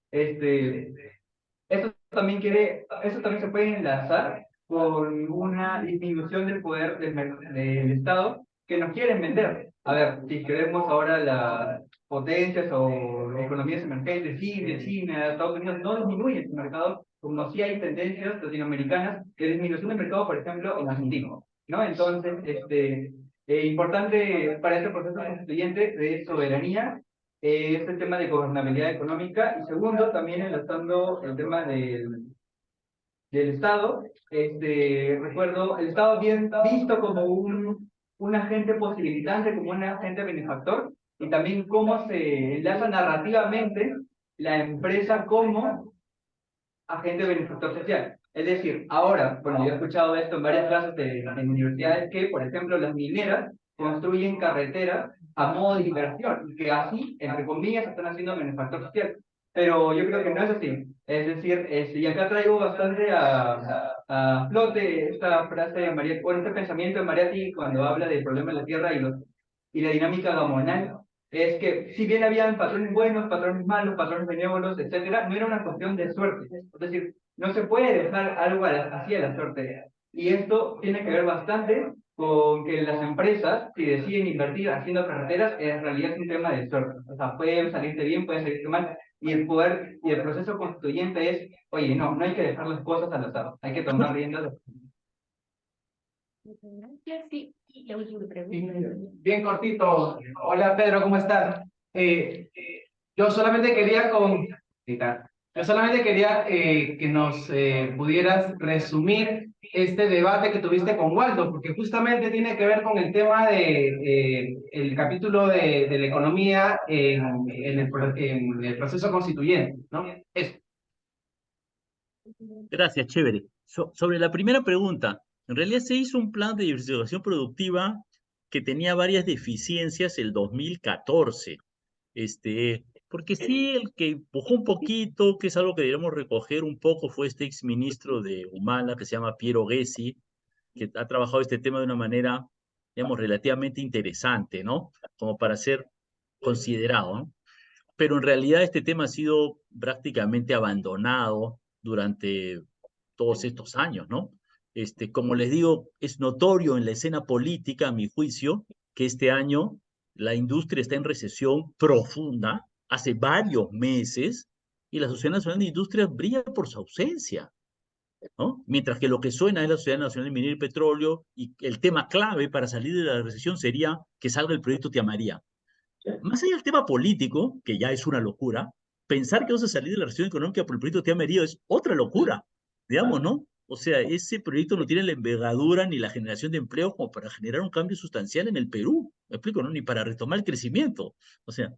Eso también se puede enlazar con una disminución del poder del Estado que nos quieren vender. A ver, si queremos ahora las potencias o economías emergentes, China, Estados Unidos, no disminuyen su mercado, como si hay tendencias latinoamericanas de disminución del mercado, por ejemplo, en Argentina, ¿no? Entonces, importante para este proceso constituyente de soberanía es el tema de gobernabilidad económica, y segundo, también enlazando el tema del Estado. Recuerdo, el Estado bien visto como un agente posibilitante, como un agente benefactor, y también cómo se enlaza narrativamente la empresa como agente benefactor social. Es decir, ahora, bueno, yo he escuchado esto en varias clases en universidades, que, por ejemplo, las mineras construyen carreteras a modo de inversión, y que así, entre comillas, están haciendo benefactor social. Pero yo creo que no es así. Es decir, y acá traigo bastante a flote esta frase de María, o este pensamiento de Mariatti cuando habla del problema de la tierra y la dinámica gamonal. Es que si bien habían patrones buenos, patrones malos, patrones benévolos, etcétera, no era una cuestión de suerte. Es decir, no se puede dejar algo así a la suerte. Y esto tiene que ver bastante con que las empresas, si deciden invertir haciendo carreteras, en realidad es un tema de suerte. O sea, pueden salirte bien, pueden salirte mal. Y el poder y el proceso constituyente es, oye, no hay que dejar las cosas al azar, hay que tomar riendas. Sí, y la última pregunta. Bien cortito. Hola Pedro, ¿cómo estás? Yo solamente quería yo solamente quería que nos pudieras resumir este debate que tuviste con Waldo, porque justamente tiene que ver con el tema de el capítulo de la economía en el proceso constituyente, ¿no? Eso. Gracias, chévere. Sobre la primera pregunta, en realidad se hizo un plan de diversificación productiva que tenía varias deficiencias el 2014. Porque sí, el que empujó un poquito, que es algo que debemos recoger un poco, fue este exministro de Humala que se llama Piero Gessi, que ha trabajado este tema de una manera digamos, relativamente interesante, ¿no? Como para ser considerado, ¿no? Pero en realidad este tema ha sido prácticamente abandonado durante todos estos años, ¿no? Como les digo, es notorio en la escena política, a mi juicio, que este año la industria está en recesión profunda, hace varios meses, y la Sociedad Nacional de Industrias brilla por su ausencia, ¿no? Mientras que lo que suena es la Sociedad Nacional de Minería y Petróleo, y el tema clave para salir de la recesión sería que salga el proyecto Tía María. Más allá del tema político, que ya es una locura, pensar que vas a salir de la recesión económica por el proyecto Tía María es otra locura, digamos, ¿no? O sea, ese proyecto no tiene la envergadura ni la generación de empleo como para generar un cambio sustancial en el Perú, me explico, ¿no? Ni para retomar el crecimiento. O sea,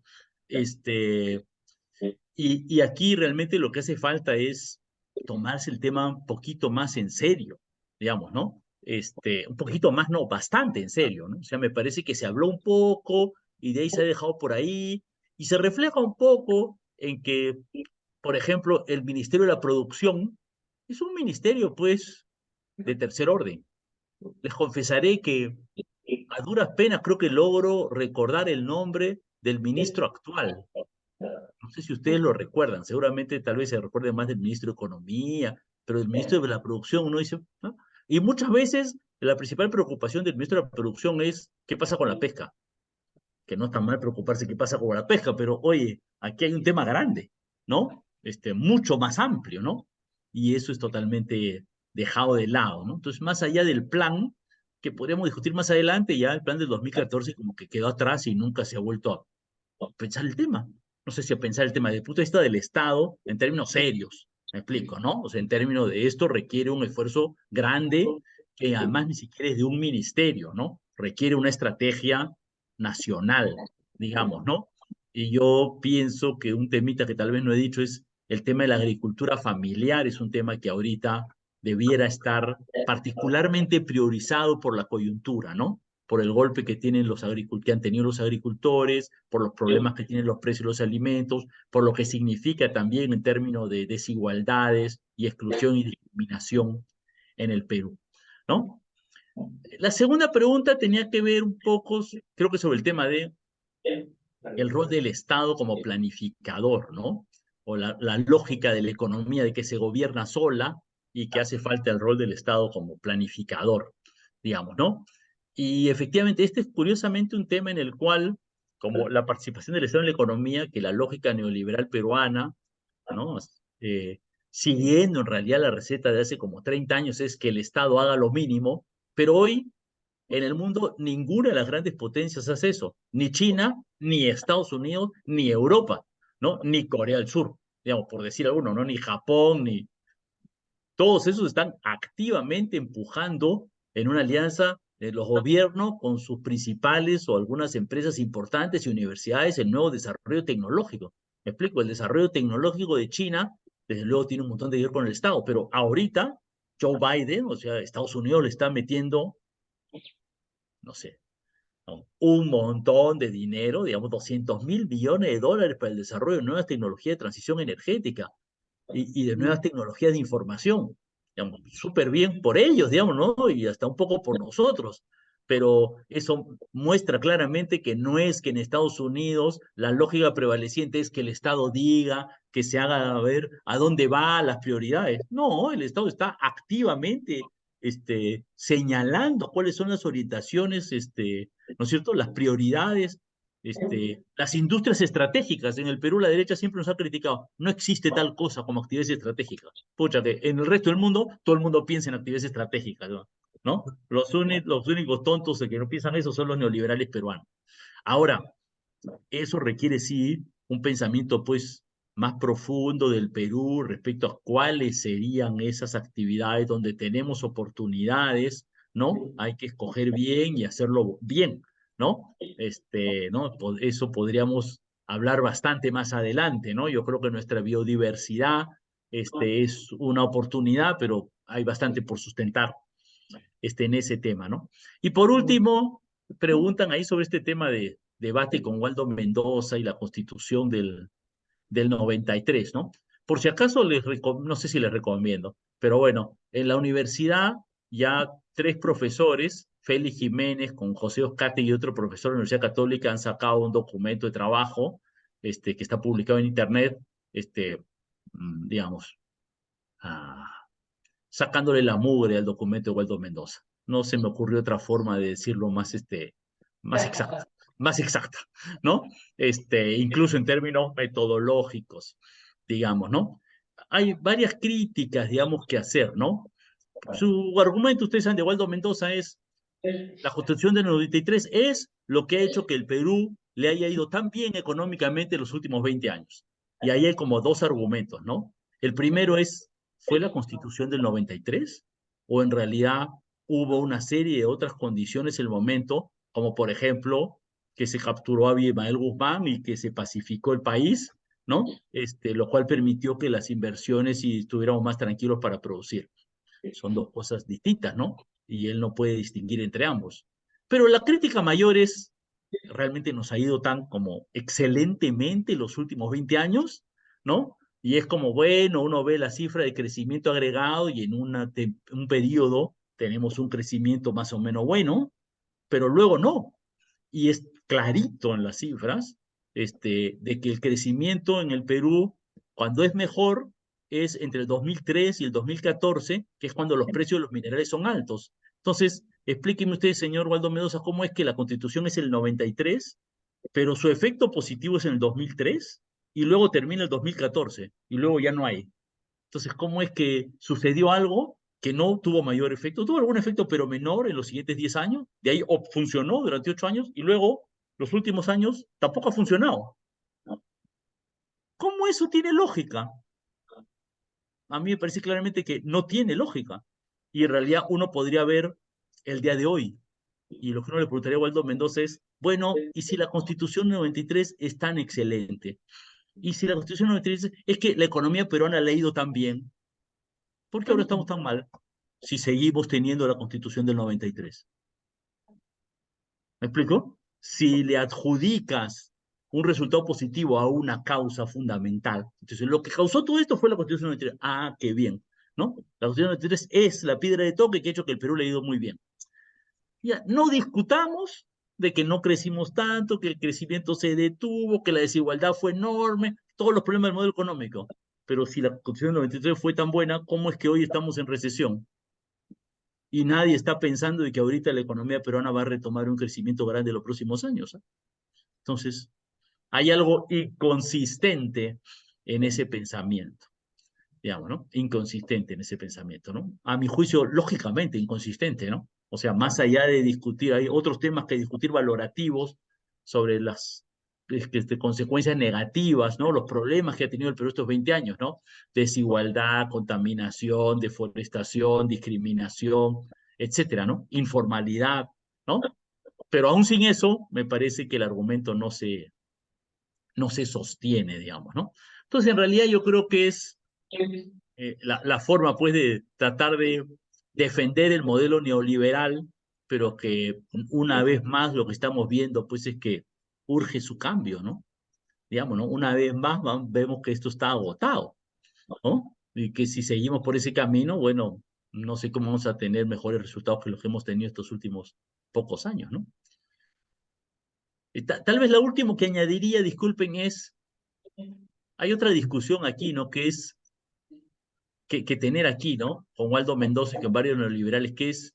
y aquí realmente lo que hace falta es tomarse el tema un poquito más en serio, digamos, ¿no? Un poquito más, no, bastante en serio, ¿no? O sea, me parece que se habló un poco y de ahí se ha dejado por ahí y se refleja un poco en que, por ejemplo, el Ministerio de la Producción es un ministerio, pues, de tercer orden. Les confesaré que a duras penas creo que logro recordar el nombre del ministro actual. No sé si ustedes lo recuerdan, seguramente tal vez se recuerde más del ministro de Economía, pero el ministro de la Producción, uno dice, ¿no? Y muchas veces la principal preocupación del ministro de la Producción es qué pasa con la pesca, que no está mal preocuparse qué pasa con la pesca, pero oye, aquí hay un tema grande, ¿no? Mucho más amplio, ¿no? Y eso es totalmente dejado de lado, ¿no? Entonces, más allá del plan, que podríamos discutir más adelante, ya el plan del 2014 como que quedó atrás y nunca se ha vuelto a pensar el tema. No sé si a pensar el tema desde el punto de vista del Estado en términos serios, me explico, ¿no? O sea, en términos de esto requiere un esfuerzo grande que además ni siquiera es de un ministerio, ¿no? Requiere una estrategia nacional, digamos, ¿no? Y yo pienso que un temita que tal vez no he dicho es el tema de la agricultura familiar, es un tema que ahorita debiera estar particularmente priorizado por la coyuntura, ¿no? Por el golpe que tienen que han tenido los agricultores, por los problemas que tienen los precios de los alimentos, por lo que significa también en términos de desigualdades y exclusión y discriminación en el Perú, ¿no? La segunda pregunta tenía que ver un poco, creo que sobre el tema de el rol del Estado como planificador, ¿no? O la lógica de la economía de que se gobierna sola y que hace falta el rol del Estado como planificador, digamos, ¿no? Y efectivamente, este es curiosamente un tema en el cual, como la participación del Estado en la economía, que la lógica neoliberal peruana, ¿no? Siguiendo en realidad la receta de hace como 30 años es que el Estado haga lo mínimo, pero hoy en el mundo, ninguna de las grandes potencias hace eso. Ni China, ni Estados Unidos, ni Europa, ¿no? Ni Corea del Sur, digamos, por decir alguno, ¿no? Ni Japón, ni... Todos esos están activamente empujando en una alianza de los gobiernos con sus principales o algunas empresas importantes y universidades el nuevo desarrollo tecnológico. Me explico, el desarrollo tecnológico de China, desde luego tiene un montón de que ver con el Estado, pero ahorita Joe Biden, o sea, Estados Unidos le está metiendo, no sé, ¿no? Un montón de dinero, digamos, 200.000 millones de dólares para el desarrollo de nuevas tecnologías de transición energética y de nuevas tecnologías de información. Digamos, súper bien por ellos, digamos, ¿no? Y hasta un poco por nosotros. Pero eso muestra claramente que no es que en Estados Unidos la lógica prevaleciente es que el Estado diga, que se haga ver a dónde va las prioridades. No, el Estado está activamente señalando cuáles son las orientaciones, ¿no es cierto?, las prioridades, las industrias estratégicas. En el Perú la derecha siempre nos ha criticado, no existe tal cosa como actividades estratégicas. Pucha, que en el resto del mundo, todo el mundo piensa en actividades estratégicas, ¿no? Los únicos tontos de que no piensan eso son los neoliberales peruanos. Ahora, eso requiere sí un pensamiento pues más profundo del Perú respecto a cuáles serían esas actividades donde tenemos oportunidades, ¿no? Hay que escoger bien y hacerlo bien, ¿no? ¿No? Eso podríamos hablar bastante más adelante, ¿no? Yo creo que nuestra biodiversidad, es una oportunidad, pero hay bastante por sustentar, en ese tema, ¿no? Y por último, preguntan ahí sobre este tema de debate con Waldo Mendoza y la constitución del 93, ¿no? Por si acaso, no sé si les recomiendo, pero bueno, en la universidad ya 3 profesores Félix Jiménez con José Oscate y otro profesor de la Universidad Católica han sacado un documento de trabajo que está publicado en internet, digamos, sacándole la mugre al documento de Waldo Mendoza. No se me ocurrió otra forma de decirlo más exacta, ¿no? Incluso en términos metodológicos, digamos, ¿no? Hay varias críticas, digamos, que hacer, ¿no? Su argumento, ustedes saben, de Waldo Mendoza es la Constitución del 93 es lo que ha hecho que el Perú le haya ido tan bien económicamente en los últimos 20 años. Y ahí hay como dos argumentos, ¿no? El primero es, ¿fue la Constitución del 93? ¿O en realidad hubo una serie de otras condiciones en el momento, como por ejemplo, que se capturó a Abimael Guzmán y que se pacificó el país, ¿no? Lo cual permitió que las inversiones y estuviéramos más tranquilos para producir. Son dos cosas distintas, ¿no? Y él no puede distinguir entre ambos. Pero la crítica mayor es, realmente nos ha ido tan como excelentemente los últimos 20 años, ¿no? Y es como, bueno, uno ve la cifra de crecimiento agregado y en un periodo tenemos un crecimiento más o menos bueno, pero luego no. Y es clarito en las cifras de que el crecimiento en el Perú, cuando es mejor, es entre el 2003 y el 2014, que es cuando los precios de los minerales son altos. Entonces, explíqueme usted, señor Waldo Mendoza, cómo es que la Constitución es el 93, pero su efecto positivo es en el 2003 y luego termina el 2014 y luego ya no hay. Entonces, ¿cómo es que sucedió algo que no tuvo mayor efecto? Tuvo algún efecto, pero menor en los siguientes 10 años. De ahí funcionó durante 8 años y luego, los últimos años, tampoco ha funcionado. ¿Cómo eso tiene lógica? A mí me parece claramente que no tiene lógica. Y en realidad uno podría ver el día de hoy. Y lo que uno le preguntaría a Waldo Mendoza es, bueno, ¿y si la Constitución 93 es tan excelente? ¿Y si la Constitución 93 es que la economía peruana le ha ido tan bien? ¿Por qué ahora estamos tan mal si seguimos teniendo la Constitución del 93? ¿Me explico? Si le adjudicas un resultado positivo a una causa fundamental, entonces lo que causó todo esto fue la Constitución 93. Ah, qué bien, ¿no? La Constitución 93 es la piedra de toque que ha hecho que el Perú le ha ido muy bien. Ya, no discutamos de que no crecimos tanto, que el crecimiento se detuvo, que la desigualdad fue enorme, todos los problemas del modelo económico. Pero si la Constitución del 93 fue tan buena, ¿cómo es que hoy estamos en recesión? Y nadie está pensando de que ahorita la economía peruana va a retomar un crecimiento grande en los próximos años. Entonces, hay algo inconsistente en ese pensamiento, digamos, ¿no? Inconsistente en ese pensamiento, ¿no? A mi juicio, lógicamente inconsistente, ¿no? O sea, más allá de discutir, hay otros temas que discutir valorativos sobre las consecuencias negativas, ¿no? Los problemas que ha tenido el Perú estos 20 años, ¿no? Desigualdad, contaminación, deforestación, discriminación, etcétera, ¿no? Informalidad, ¿no? Pero aún sin eso, me parece que el argumento no se sostiene, digamos, ¿no? Entonces, en realidad yo creo que es la forma, pues, de tratar de defender el modelo neoliberal, pero que una vez más lo que estamos viendo, pues, es que urge su cambio, ¿no? Digamos, ¿no? Una vez más vemos que esto está agotado, ¿no? Y que si seguimos por ese camino, bueno, no sé cómo vamos a tener mejores resultados que los que hemos tenido estos últimos pocos años, ¿no? Tal vez lo último que añadiría, disculpen, es, hay otra discusión aquí, ¿no? Que es que tener aquí, ¿no? Con Waldo Mendoza y con varios neoliberales, que es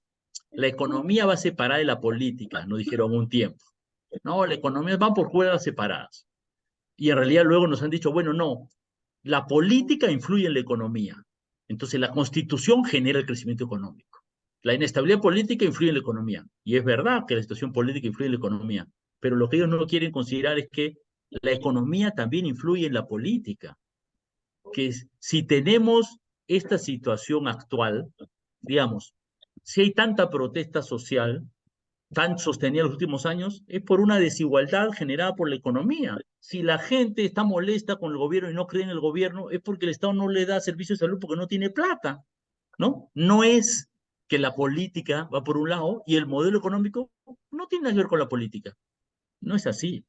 la economía va separada de la política, nos dijeron un tiempo. No, la economía va por cuerdas separadas. Y en realidad luego nos han dicho, bueno, no, la política influye en la economía. Entonces la constitución genera el crecimiento económico. La inestabilidad política influye en la economía. Y es verdad que la situación política influye en la economía. Pero lo que ellos no quieren considerar es que la economía también influye en la política. Que si tenemos esta situación actual, digamos, si hay tanta protesta social, tan sostenida en los últimos años, es por una desigualdad generada por la economía. Si la gente está molesta con el gobierno y no cree en el gobierno, es porque el Estado no le da servicio de salud porque no tiene plata, ¿no? No es que la política va por un lado y el modelo económico no tiene nada que ver con la política. No es así,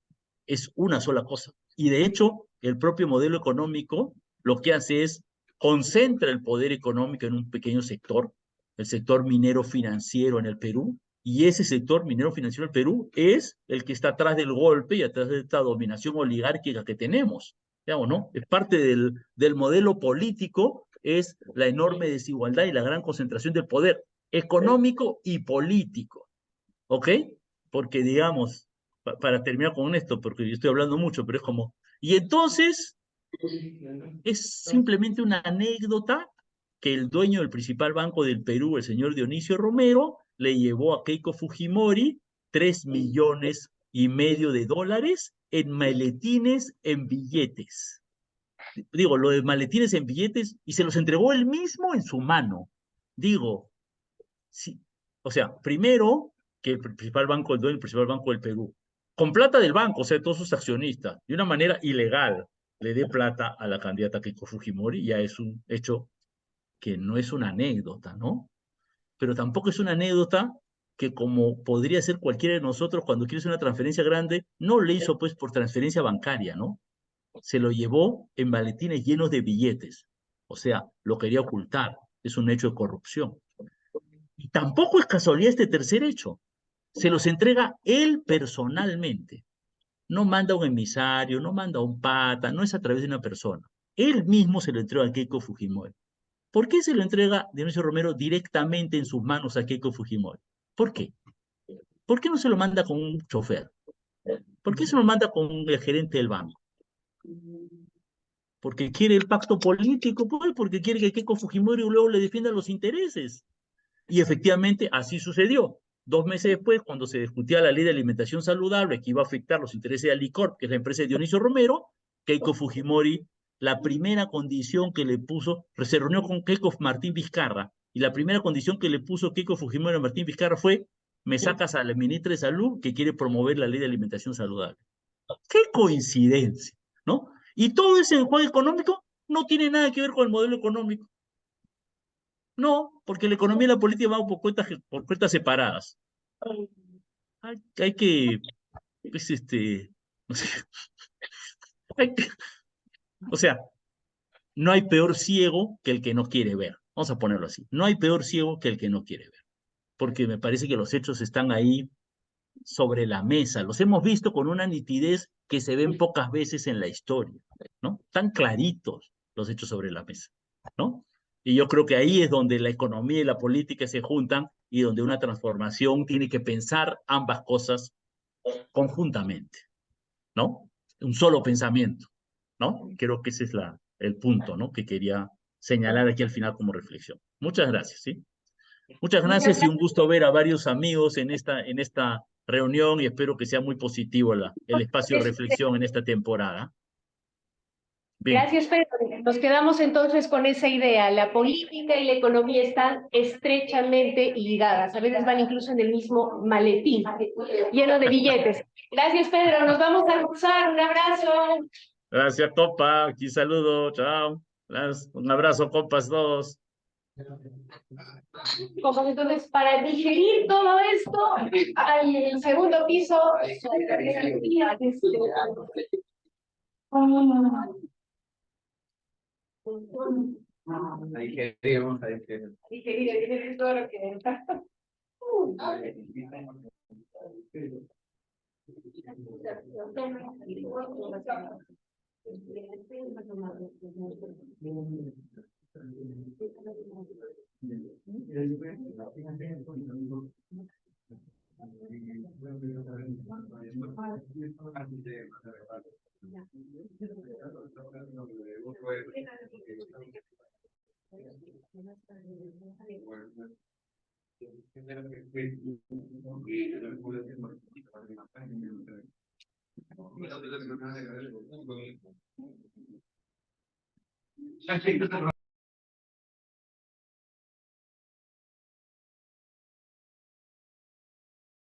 es una sola cosa. Y de hecho, el propio modelo económico lo que hace es concentra el poder económico en un pequeño sector, el sector minero financiero en el Perú, Y ese sector minero financiero del Perú es el que está atrás del golpe y atrás de esta dominación oligárquica que tenemos. Digamos, ¿no? Es parte del modelo político, es la enorme desigualdad y la gran concentración del poder económico y político. ¿Ok? Porque, digamos, para terminar con esto, porque yo estoy hablando mucho, pero es como... Y entonces, es simplemente una anécdota que el dueño del principal banco del Perú, el señor Dionisio Romero, le llevó a Keiko Fujimori 3,5 millones de dólares en maletines, en billetes. Digo, lo de maletines en billetes, y se los entregó él mismo en su mano. Digo, sí, o sea, primero que el principal banco, el dueño del principal banco del Perú, con plata del banco, o sea, de todos sus accionistas, de una manera ilegal, le dé plata a la candidata Keiko Fujimori, ya es un hecho que no es una anécdota, ¿no? Pero tampoco es una anécdota que, como podría ser cualquiera de nosotros cuando quiere hacer una transferencia grande, no le hizo pues por transferencia bancaria, ¿no? Se lo llevó en maletines llenos de billetes. O sea, lo quería ocultar. Es un hecho de corrupción. Y tampoco es casualidad este tercer hecho. Se los entrega él personalmente. No manda un emisario, no manda un pata, no es a través de una persona. Él mismo se lo entrega a Keiko Fujimori. ¿Por qué se lo entrega Dionisio Romero directamente en sus manos a Keiko Fujimori? ¿Por qué? ¿Por qué no se lo manda con un chofer? ¿Por qué se lo manda con el gerente del banco? Porque quiere el pacto político, pues, porque quiere que Keiko Fujimori luego le defienda los intereses. Y efectivamente así sucedió. 2 meses después, cuando se discutía la ley de alimentación saludable que iba a afectar los intereses de Alicorp, que es la empresa de Dionisio Romero, Keiko Fujimori, la primera condición que le puso, se reunió con Keiko Martín Vizcarra, y la primera condición que le puso Keiko Fujimori a Martín Vizcarra fue: me sacas a la ministra de Salud que quiere promover la ley de alimentación saludable. ¡Qué coincidencia! ¿No? Y todo ese enjuague económico no tiene nada que ver con el modelo económico. No, porque la economía y la política van por cuentas separadas. Hay que, pues, no sé, hay que- o sea, no hay peor ciego que el que no quiere ver. Vamos a ponerlo así. No hay peor ciego que el que no quiere ver. Porque me parece que los hechos están ahí sobre la mesa. Los hemos visto con una nitidez que se ven pocas veces en la historia, ¿no? Tan claritos los hechos sobre la mesa, ¿no? Y yo creo que ahí es donde la economía y la política se juntan y donde una transformación tiene que pensar ambas cosas conjuntamente, ¿no? Un solo pensamiento, ¿no? Creo que ese es el punto, ¿no? Que quería señalar aquí al final como reflexión. Muchas gracias, ¿sí? Muchas gracias y un gusto ver a varios amigos en esta reunión, y espero que sea muy positivo el espacio de reflexión en esta temporada. Bien. Gracias, Pedro. Nos quedamos entonces con esa idea. La política y la economía están estrechamente ligadas. A veces van incluso en el mismo maletín, lleno de billetes. Gracias, Pedro. Nos vamos a almorzar. Un abrazo. Gracias, compa. Aquí saludo. Chao. Un abrazo, compas todos. Como entonces, para digerir todo esto, al segundo piso. Digerir todo lo que...